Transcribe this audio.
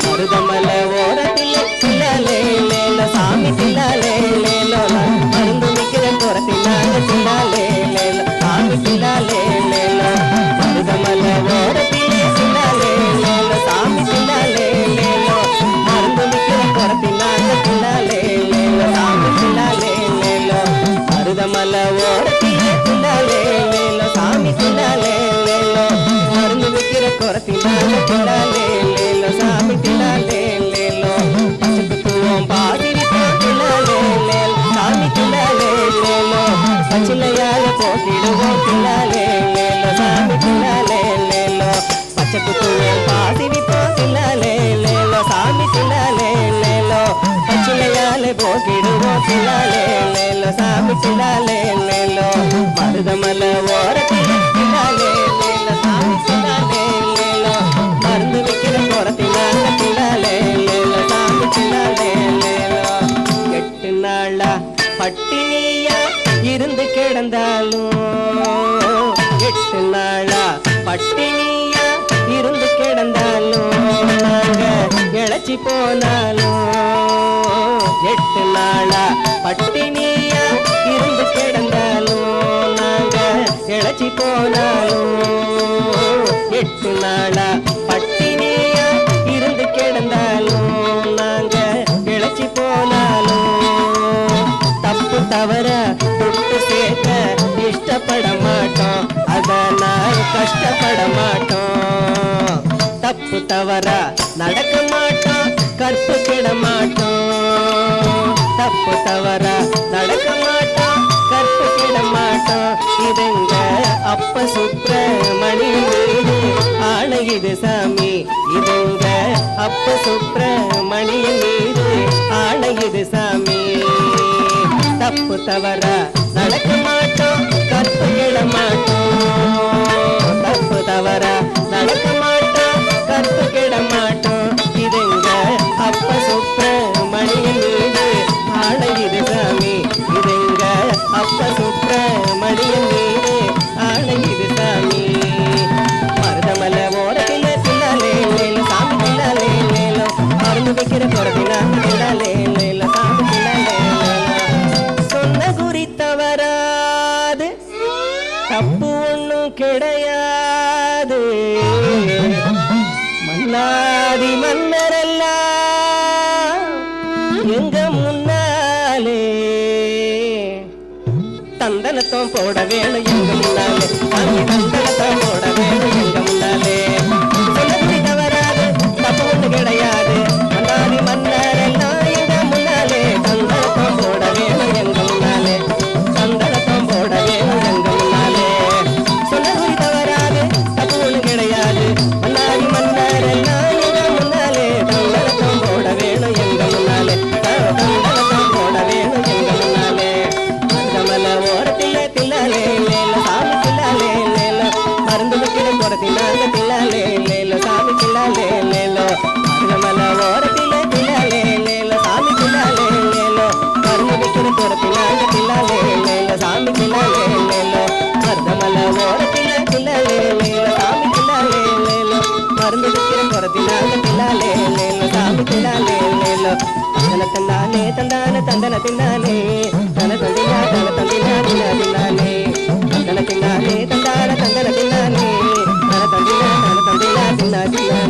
மருதமல ஓரத்திலே தில்லாலே லேல சாமி தில்லாலே லேலோ மருந்து விக்கிற குரத்தினால தில்லாலே லேல சாமி தில்லாலே லேலோ மருதமல ஓரத்திலே தில்லாலே லேல சாமி தில்லாலே லேலோ மருந்து விக்கிற குரத்தினால தில்லாலே லேல சாமி தில்லாலே லேலோ மருதமல ஓரத்திலே தில்லாலே லேல சாமி தில்லாலே லேலோ மருந்து விக்கிற குரத்தினால தில்லாலே லேலோ சாமி தில்லாலே லேலோ பச்சத்துவோம் பாதிரிப்போம் தில்லாலே லேல் சாமி தில்லாலே லேலோ பச்சிலையால போக்கிடுவோம் தில்லாலே லேலோ சாமி தில்லாலே லேலோ பச்சத்துவோம் பாதிரிப்போம் தில்லாலே லேலோ சாமி தில்லாலே லேலோ பச்சிலையால போக்கிடுவோம் தில்லாலே லேலோ சாமி தில்லாலே லேலோ மருதமல ஓரத்திலே தில்லாலே லேலோ சாமி தில்லாலே லேலோ மருந்து விக்கிற குரத்தினால தில்லாலே லேலோ சாமி தில்லாலே லேலோ 8 நாளா பட்டினியா இருந்து கிடந்தாலும் 8 நாளா பட்டினியா இருந்து கிடந்தாலும் நாங்க இழைச்சி போனாலும் 8 நாளா பட்டினியா இருந்து கிடந்தாலும் நாங்க இழைச்சி போனாலும் 8 நாளா பட்டினியா இருந்து கிடந்தாலும் நாங்க இழைச்சி போனாலும் தப்பு தவற தொட்டு சேர்க்க இஷ்டப்பட மாட்டோம் அதனால் கஷ்டப்பட மாட்டோம் தப்பு தவற நடக்க மாட்டோம் கற்பு கிட மாட்டோம் தப்பு தவற நடக்க மாட்டோம் கற்பு கிட மாட்டோம் இதுங்க அப்ப சுப்பிரமணி மீது ஆணையுது சாமி இதுங்க அப்ப சுப்பிரமணி மீது ஆணையுது சாமி தப்பு தவற நடக்க மாட்டோம் கற்பு கிட மாட்டோம் தப்பு தவற நடக்க மாட்டோம் கற்பு கிட மாட்டோம் இதுங்க அப்ப சுப்பிரமணி மீது ஆணையுது சாமி இதுங்க அப்ப சுப்பிரமணி மீது ஆணையுது சாமி மருதமல ஓரத்திலே தில்லாலே லேலோ சாமி தில்லாலே லேலோ மருந்து வைக்கிற குரத்தினால தில்லாலே லேலோ சாமி தில்லாலே லேலோ சொன்ன குறி தவறாது தப்பு ஒண்ணும் கிடையாது மன்னாதி மன்னரெல்லாம் எங்க முன்னாலே தந்தனத்தம் போட வேணும் எங்க முன்னாலே சாமி தந்தனத்தம் போட வேணும் எங்க முன்னாலே சொல்லி தவறாது தப்பு ஒண்ணு கிடையாது மன்னாதி மன்னரெல்லாம் எங்க முன்னாலே தந்தனத்தம் போட வேணும் எங்க முன்னாலே தந்தனத்தம் போட வேணும் எங்க முன்னாலே சொல்லி தவறாது தப்பு ஒண்ணு கிடையாது மன்னாதி மன்னரெல்லாம் எங்க முன்னாலே தந்தனத்தம் போட வேணும் எங்க முன்னாலே தந்தனத்தம் போட வேணும் எங்க முன்னாலே மருதமல ஓரத்திலே தில்லாலே லேலோ சாமி தில்லாலே லேலோ மருந்து வைக்கிற குரத்தினால தில்லாலே லேலோ சாமி தில்லாலே லேலோ மருதமல ஓரத்திலே தில்லாலே லேலோ சாமி தில்லாலே லேலோ மருந்து வைக்கிற குரத்தினால தில்லாலே லேலோ சாமி தில்லாலே லேலோ மருதமல ஓரத்திலே தில்லாலே லேலோ சாமி தில்லாலே லேலோ மருந்து வைக்கிற குரத்தினால தில்லாலே லேலோ சாமி தில்லாலே லேலோ தந்தன தந்தான தந்தன தின்னானே தன தந்தினா தின்னானே தந்தன சின்ன சின்ன